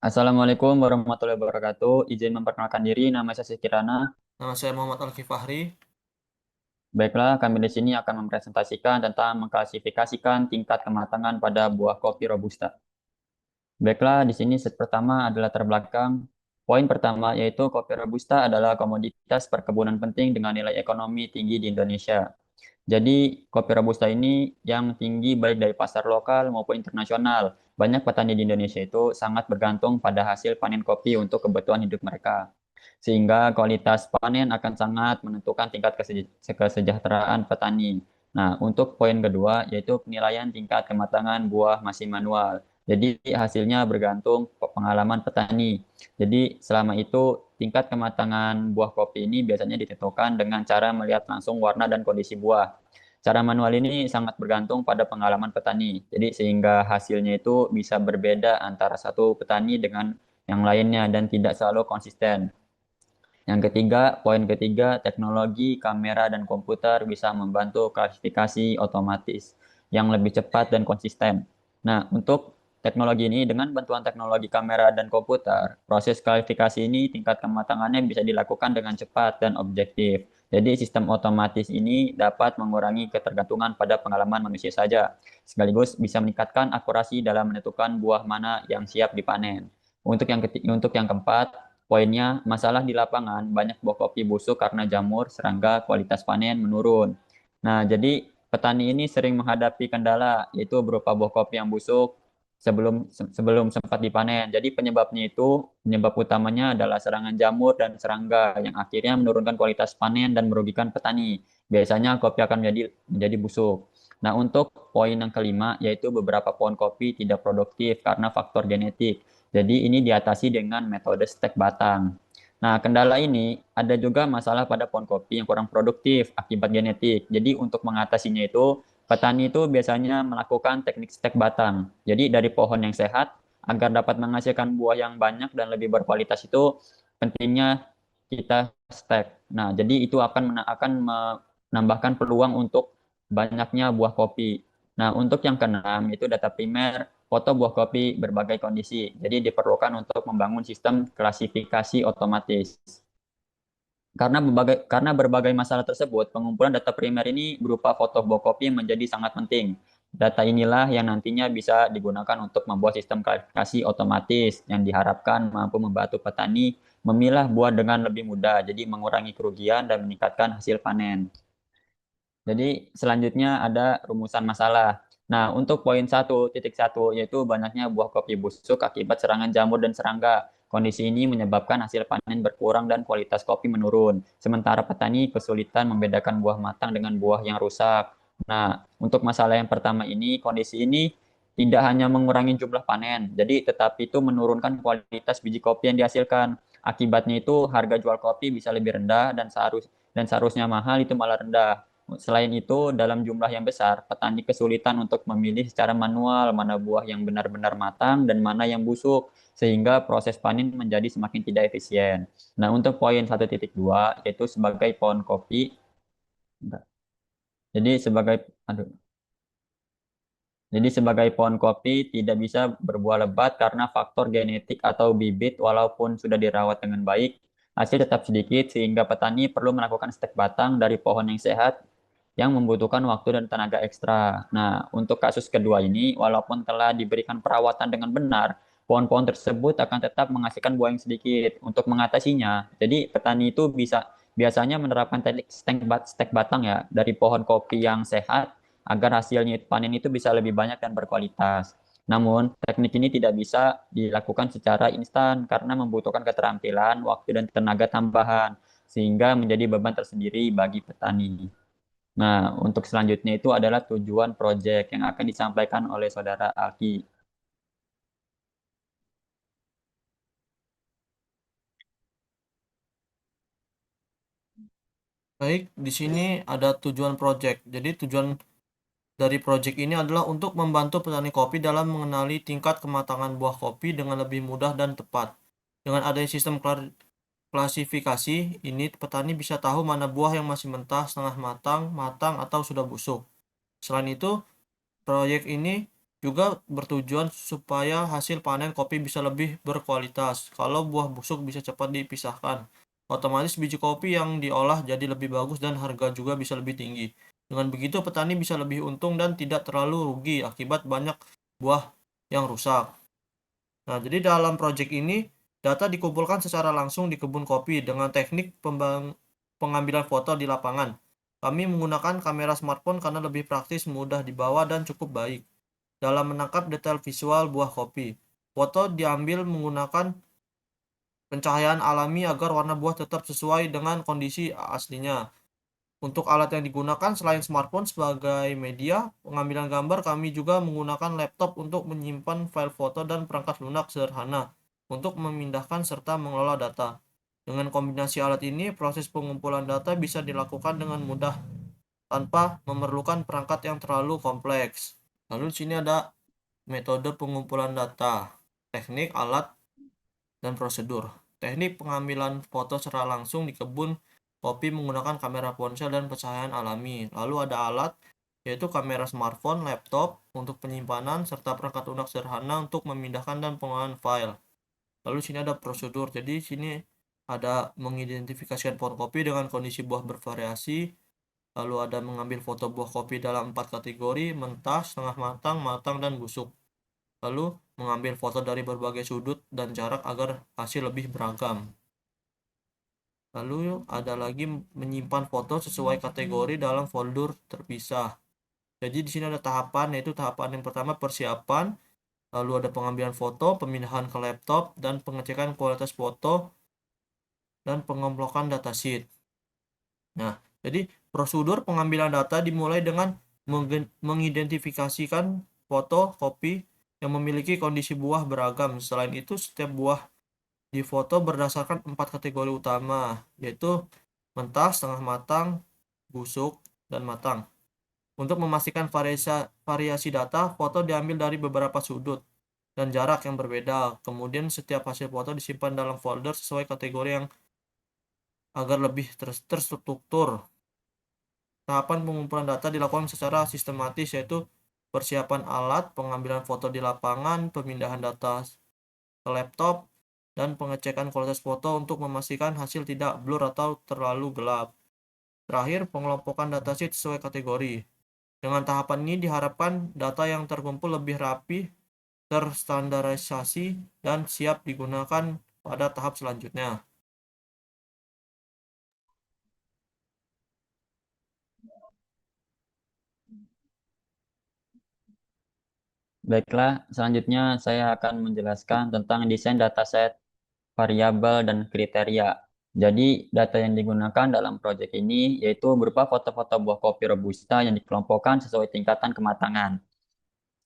Assalamualaikum warahmatullahi wabarakatuh. Izin memperkenalkan diri, nama saya Kirana. Nama saya Muhammad Al-Kifahri. Baiklah, kami di sini akan mempresentasikan tentang mengklasifikasikan tingkat kematangan pada buah kopi Robusta. Baiklah, di sini set pertama adalah terbelakang. Poin pertama yaitu kopi Robusta adalah komoditas perkebunan penting dengan nilai ekonomi tinggi di Indonesia. Jadi, kopi Robusta ini yang tinggi baik dari pasar lokal maupun internasional. Banyak petani di Indonesia itu sangat bergantung pada hasil panen kopi untuk kebutuhan hidup mereka. Sehingga kualitas panen akan sangat menentukan tingkat kesejahteraan petani. Nah, untuk poin kedua yaitu penilaian tingkat kematangan buah masih manual. Jadi hasilnya bergantung pengalaman petani. Jadi selama itu tingkat kematangan buah kopi ini biasanya ditentukan dengan cara melihat langsung warna dan kondisi buah. Cara manual ini sangat bergantung pada pengalaman petani. Jadi sehingga hasilnya itu bisa berbeda antara satu petani dengan yang lainnya dan tidak selalu konsisten. Yang ketiga, poin ketiga, teknologi kamera dan komputer bisa membantu klasifikasi otomatis yang lebih cepat dan konsisten. Nah, untuk teknologi ini, dengan bantuan teknologi kamera dan komputer, proses klasifikasi ini tingkat kematangannya bisa dilakukan dengan cepat dan objektif. Jadi, sistem otomatis ini dapat mengurangi ketergantungan pada pengalaman manusia saja, sekaligus bisa meningkatkan akurasi dalam menentukan buah mana yang siap dipanen. Untuk yang keempat, poinnya, masalah di lapangan, banyak buah kopi busuk karena jamur, serangga, kualitas panen menurun. Nah, jadi petani ini sering menghadapi kendala, yaitu berupa buah kopi yang busuk sebelum sempat dipanen. Jadi penyebab utamanya adalah serangan jamur dan serangga yang akhirnya menurunkan kualitas panen dan merugikan petani. Biasanya kopi akan menjadi busuk. Nah, untuk poin yang kelima, yaitu beberapa pohon kopi tidak produktif karena faktor genetik. Jadi ini diatasi dengan metode stek batang. Nah, kendala ini ada juga masalah pada pohon kopi yang kurang produktif akibat genetik. Jadi untuk mengatasinya itu, petani itu biasanya melakukan teknik stek batang. Jadi dari pohon yang sehat, agar dapat menghasilkan buah yang banyak dan lebih berkualitas itu, pentingnya kita stek. Nah, jadi itu akan menambahkan peluang untuk banyaknya buah kopi. Nah, untuk yang keenam itu data primer foto buah kopi berbagai kondisi. Jadi diperlukan untuk membangun sistem klasifikasi otomatis. Karena berbagai masalah tersebut, pengumpulan data primer ini berupa foto buah kopi menjadi sangat penting. Data inilah yang nantinya bisa digunakan untuk membuat sistem klasifikasi otomatis yang diharapkan mampu membantu petani memilah buah dengan lebih mudah, jadi mengurangi kerugian dan meningkatkan hasil panen. Jadi selanjutnya ada rumusan masalah. Nah, untuk poin 1.1 yaitu banyaknya buah kopi busuk akibat serangan jamur dan serangga. Kondisi ini menyebabkan hasil panen berkurang dan kualitas kopi menurun. Sementara petani kesulitan membedakan buah matang dengan buah yang rusak. Nah, untuk masalah yang pertama ini, kondisi ini tidak hanya mengurangi jumlah panen, jadi tetapi itu menurunkan kualitas biji kopi yang dihasilkan. Akibatnya itu harga jual kopi bisa lebih rendah dan seharusnya mahal itu malah rendah. Selain itu, dalam jumlah yang besar, petani kesulitan untuk memilih secara manual mana buah yang benar-benar matang dan mana yang busuk, sehingga proses panen menjadi semakin tidak efisien. Nah, untuk poin 1.2, yaitu sebagai pohon kopi, jadi sebagai, aduh, jadi sebagai pohon kopi tidak bisa berbuah lebat karena faktor genetik atau bibit walaupun sudah dirawat dengan baik, hasil tetap sedikit sehingga petani perlu melakukan stek batang dari pohon yang sehat yang membutuhkan waktu dan tenaga ekstra. Nah, untuk kasus kedua ini, walaupun telah diberikan perawatan dengan benar, pohon-pohon tersebut akan tetap menghasilkan buah yang sedikit. Untuk mengatasinya, jadi petani itu biasanya menerapkan teknik stek batang ya dari pohon kopi yang sehat agar hasilnya panen itu bisa lebih banyak dan berkualitas. Namun, teknik ini tidak bisa dilakukan secara instan karena membutuhkan keterampilan, waktu, dan tenaga tambahan, sehingga menjadi beban tersendiri bagi petani. Nah, untuk selanjutnya itu adalah tujuan proyek yang akan disampaikan oleh Saudara Alki. Baik, di sini ada tujuan project. Jadi tujuan dari project ini adalah untuk membantu petani kopi dalam mengenali tingkat kematangan buah kopi dengan lebih mudah dan tepat. Dengan adanya sistem klasifikasi ini, petani bisa tahu mana buah yang masih mentah, setengah matang, matang, atau sudah busuk. Selain itu, proyek ini juga bertujuan supaya hasil panen kopi bisa lebih berkualitas. Kalau buah busuk bisa cepat dipisahkan, otomatis biji kopi yang diolah jadi lebih bagus dan harga juga bisa lebih tinggi. Dengan begitu petani bisa lebih untung dan tidak terlalu rugi akibat banyak buah yang rusak. Nah, jadi dalam proyek ini data dikumpulkan secara langsung di kebun kopi dengan teknik pengambilan foto di lapangan. Kami menggunakan kamera smartphone karena lebih praktis, mudah dibawa, dan cukup baik dalam menangkap detail visual buah kopi. Foto diambil menggunakan pencahayaan alami agar warna buah tetap sesuai dengan kondisi aslinya. Untuk alat yang digunakan selain smartphone sebagai media pengambilan gambar, kami juga menggunakan laptop untuk menyimpan file foto dan perangkat lunak sederhana untuk memindahkan serta mengelola data. Dengan kombinasi alat ini, proses pengumpulan data bisa dilakukan dengan mudah tanpa memerlukan perangkat yang terlalu kompleks. Lalu di sini ada metode pengumpulan data, teknik, alat, dan prosedur. Teknik pengambilan foto secara langsung di kebun kopi menggunakan kamera ponsel dan pencahayaan alami. Lalu ada alat, yaitu kamera smartphone, laptop untuk penyimpanan, serta perangkat lunak sederhana untuk memindahkan dan pengolahan file. Lalu sini ada prosedur. Jadi sini ada mengidentifikasikan pohon kopi dengan kondisi buah bervariasi. Lalu ada mengambil foto buah kopi dalam 4 kategori, mentah, setengah matang, matang, dan busuk. Lalu mengambil foto dari berbagai sudut dan jarak agar hasil lebih beragam. Lalu ada lagi menyimpan foto sesuai kategori dalam folder terpisah. Jadi di sini ada tahapan, yaitu tahapan yang pertama persiapan, lalu ada pengambilan foto, pemindahan ke laptop, dan pengecekan kualitas foto dan pengomplokan datasheet. Nah, jadi prosedur pengambilan data dimulai dengan mengidentifikasikan foto kopi yang memiliki kondisi buah beragam. Selain itu, setiap buah difoto berdasarkan 4 kategori utama, yaitu mentah, setengah matang, busuk, dan matang. Untuk memastikan variasi data, foto diambil dari beberapa sudut dan jarak yang berbeda. Kemudian setiap hasil foto disimpan dalam folder sesuai kategori yang agar lebih terstruktur. Tahapan pengumpulan data dilakukan secara sistematis, yaitu persiapan alat, pengambilan foto di lapangan, pemindahan data ke laptop, dan pengecekan kualitas foto untuk memastikan hasil tidak blur atau terlalu gelap. Terakhir, pengelompokan datasheet sesuai kategori. Dengan tahapan ini diharapkan data yang terkumpul lebih rapi, terstandarisasi, dan siap digunakan pada tahap selanjutnya. Baiklah, selanjutnya saya akan menjelaskan tentang desain dataset, variabel, dan kriteria. Jadi, data yang digunakan dalam proyek ini yaitu berupa foto-foto buah kopi Robusta yang dikelompokkan sesuai tingkatan kematangan.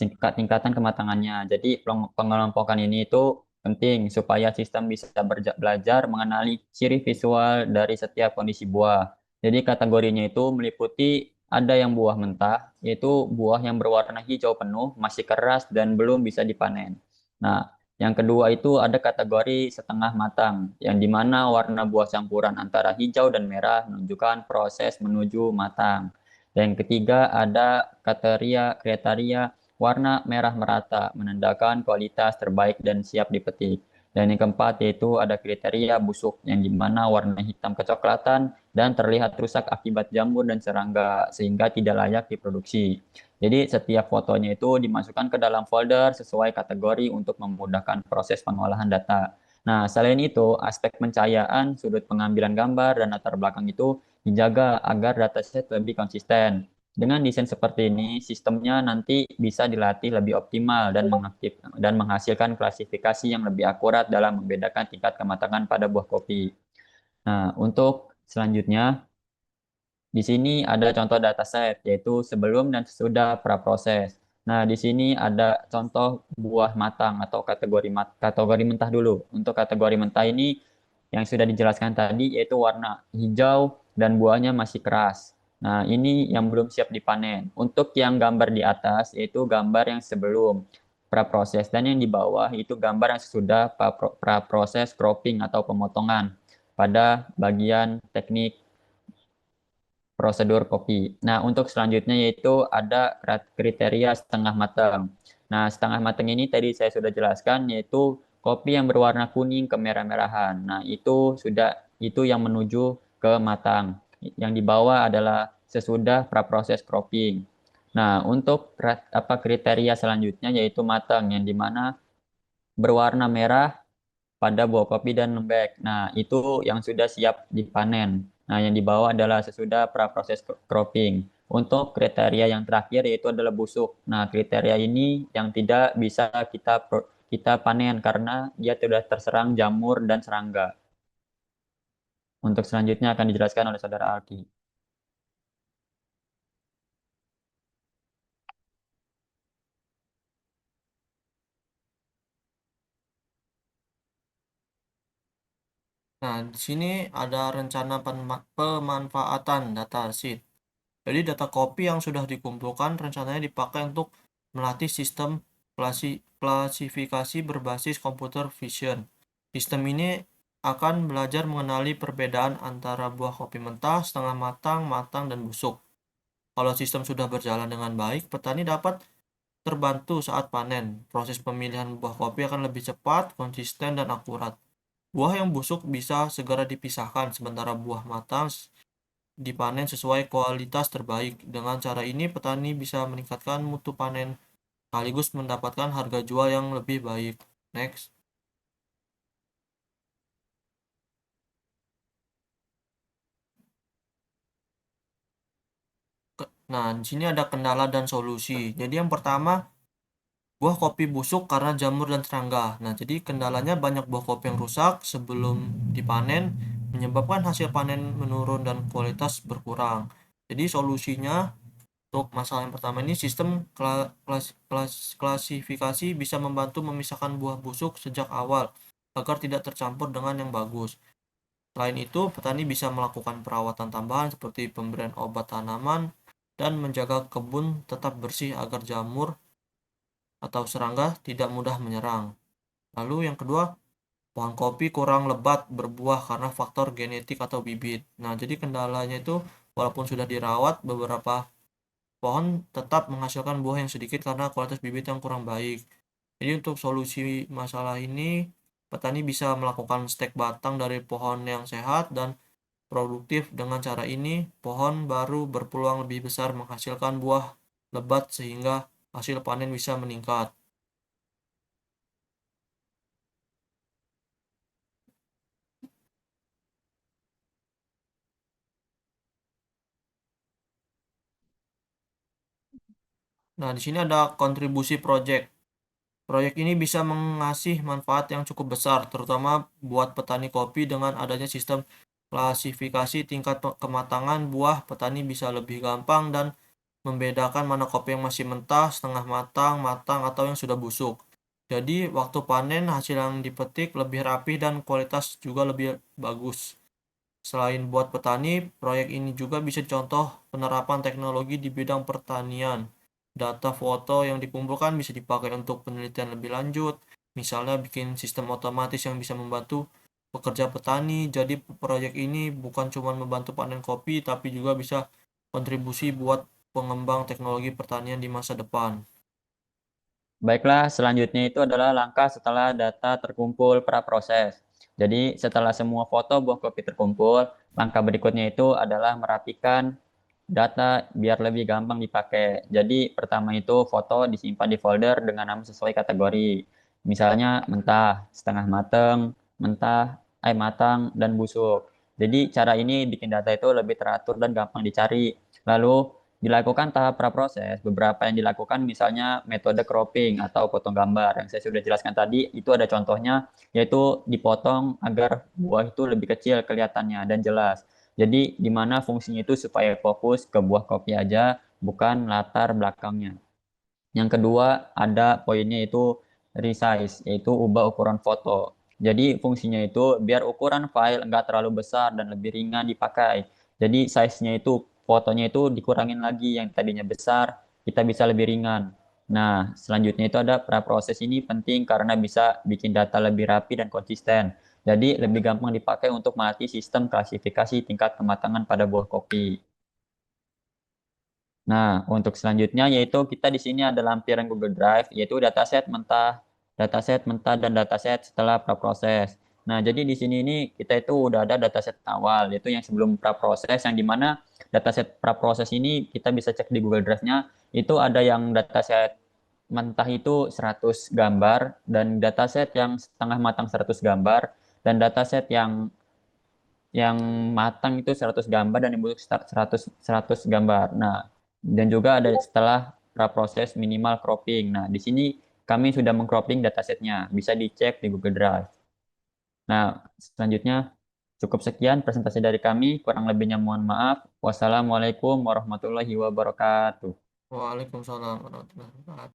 Tingkatan kematangannya. Jadi pengelompokan ini itu penting supaya sistem bisa belajar mengenali ciri visual dari setiap kondisi buah. Jadi kategorinya itu meliputi ada yang buah mentah, yaitu buah yang berwarna hijau penuh, masih keras dan belum bisa dipanen. Nah, yang kedua itu ada kategori setengah matang, yang di mana warna buah campuran antara hijau dan merah menunjukkan proses menuju matang. Dan yang ketiga ada kriteria warna merah merata, menandakan kualitas terbaik dan siap dipetik. Dan yang keempat yaitu ada kriteria busuk, yang dimana warna hitam kecoklatan dan terlihat rusak akibat jamur dan serangga, sehingga tidak layak diproduksi. Jadi setiap fotonya itu dimasukkan ke dalam folder sesuai kategori untuk memudahkan proses pengolahan data. Nah, selain itu, aspek pencahayaan, sudut pengambilan gambar, dan latar belakang itu dijaga agar dataset lebih konsisten. Dengan desain seperti ini, sistemnya nanti bisa dilatih lebih optimal dan menghasilkan klasifikasi yang lebih akurat dalam membedakan tingkat kematangan pada buah kopi. Nah, untuk selanjutnya, di sini ada contoh dataset, yaitu sebelum dan sesudah praproses. Nah, di sini ada contoh buah matang atau kategori mentah dulu. Untuk kategori mentah ini yang sudah dijelaskan tadi, yaitu warna hijau dan buahnya masih keras. Nah, ini yang belum siap dipanen. Untuk yang gambar di atas, yaitu gambar yang sebelum praproses. Dan yang di bawah, itu gambar yang sesudah praproses cropping atau pemotongan pada bagian teknik prosedur kopi. Nah, untuk selanjutnya yaitu ada kriteria setengah matang. Nah, setengah matang ini tadi saya sudah jelaskan, yaitu kopi yang berwarna kuning kemerah-merahan. Nah, itu yang menuju ke matang. Yang di bawah adalah sesudah praproses cropping. Nah, untuk kriteria selanjutnya yaitu matang, yang dimana berwarna merah pada buah kopi dan lembek. Nah, itu yang sudah siap dipanen. Nah, yang di bawah adalah sesudah praproses cropping. Untuk kriteria yang terakhir yaitu adalah busuk. Nah, kriteria ini yang tidak bisa kita panen karena dia sudah terserang jamur dan serangga. Untuk selanjutnya akan dijelaskan oleh Saudara Alki. Nah, di sini ada rencana pemanfaatan data sheet. Jadi data kopi yang sudah dikumpulkan rencananya dipakai untuk melatih sistem klasifikasi berbasis computer vision. Sistem ini akan belajar mengenali perbedaan antara buah kopi mentah, setengah matang, matang, dan busuk. Kalau sistem sudah berjalan dengan baik, petani dapat terbantu saat panen. Proses pemilihan buah kopi akan lebih cepat, konsisten, dan akurat. Buah yang busuk bisa segera dipisahkan, sementara buah matang dipanen sesuai kualitas terbaik. Dengan cara ini, petani bisa meningkatkan mutu panen sekaligus mendapatkan harga jual yang lebih baik. Next. Nah, di sini ada kendala dan solusi. Jadi yang pertama, buah kopi busuk karena jamur dan serangga. Nah, jadi kendalanya banyak buah kopi yang rusak sebelum dipanen, menyebabkan hasil panen menurun dan kualitas berkurang. Jadi solusinya untuk masalah yang pertama ini, sistem klasifikasi bisa membantu memisahkan buah busuk sejak awal agar tidak tercampur dengan yang bagus. Selain itu, petani bisa melakukan perawatan tambahan seperti pemberian obat tanaman dan menjaga kebun tetap bersih agar jamur atau serangga tidak mudah menyerang. Lalu yang kedua, pohon kopi kurang lebat berbuah karena faktor genetik atau bibit. Nah, jadi kendalanya itu walaupun sudah dirawat, beberapa pohon tetap menghasilkan buah yang sedikit karena kualitas bibit yang kurang baik. Jadi untuk solusi masalah ini, petani bisa melakukan stek batang dari pohon yang sehat dan produktif. Dengan cara ini, pohon baru berpeluang lebih besar menghasilkan buah lebat sehingga hasil panen bisa meningkat. Nah, di sini ada kontribusi proyek. Proyek ini bisa mengasih manfaat yang cukup besar, terutama buat petani kopi. Dengan adanya sistem klasifikasi tingkat kematangan buah, petani bisa lebih gampang dan membedakan mana kopi yang masih mentah, setengah matang, matang, atau yang sudah busuk. Jadi, waktu panen hasil yang dipetik lebih rapi dan kualitas juga lebih bagus. Selain buat petani, proyek ini juga bisa contoh penerapan teknologi di bidang pertanian. Data foto yang dikumpulkan bisa dipakai untuk penelitian lebih lanjut, misalnya bikin sistem otomatis yang bisa membantu pekerja petani. Jadi proyek ini bukan cuma membantu panen kopi, tapi juga bisa kontribusi buat pengembang teknologi pertanian di masa depan. Baiklah, selanjutnya itu adalah langkah setelah data terkumpul praproses. Jadi, setelah semua foto buah kopi terkumpul, langkah berikutnya itu adalah merapikan data biar lebih gampang dipakai. Jadi, pertama itu foto disimpan di folder dengan nama sesuai kategori. Misalnya mentah, setengah matang, matang, dan busuk. Jadi, cara ini bikin data itu lebih teratur dan gampang dicari. Lalu, dilakukan tahap praproses, beberapa yang dilakukan misalnya metode cropping atau potong gambar yang saya sudah jelaskan tadi, itu ada contohnya, yaitu dipotong agar buah itu lebih kecil kelihatannya dan jelas. Jadi di mana fungsinya itu supaya fokus ke buah kopi aja, bukan latar belakangnya. Yang kedua ada poinnya itu resize, yaitu ubah ukuran foto. Jadi fungsinya itu biar ukuran file enggak terlalu besar dan lebih ringan dipakai. Jadi size-nya itu fotonya itu dikurangin lagi yang tadinya besar, kita bisa lebih ringan. Nah, selanjutnya itu ada praproses ini penting karena bisa bikin data lebih rapi dan konsisten. Jadi lebih gampang dipakai untuk melatih sistem klasifikasi tingkat kematangan pada buah kopi. Nah, untuk selanjutnya yaitu kita di sini ada lampiran Google Drive, yaitu dataset mentah dan dataset setelah praproses. Nah, jadi di sini ini kita itu udah ada dataset awal, yaitu yang sebelum praproses, yang dimana dataset praproses ini kita bisa cek di Google Drive-nya, itu ada yang dataset mentah itu 100 gambar, dan dataset yang setengah matang 100 gambar, dan dataset yang matang itu 100 gambar dan yang busuk 100 gambar. Nah, dan juga ada setelah praproses minimal cropping. Nah, di sini kami sudah mengcropping datasetnya. Bisa dicek di Google Drive. Nah, selanjutnya cukup sekian presentasi dari kami. Kurang lebihnya mohon maaf. Wassalamualaikum warahmatullahi wabarakatuh. Waalaikumsalam warahmatullahi wabarakatuh.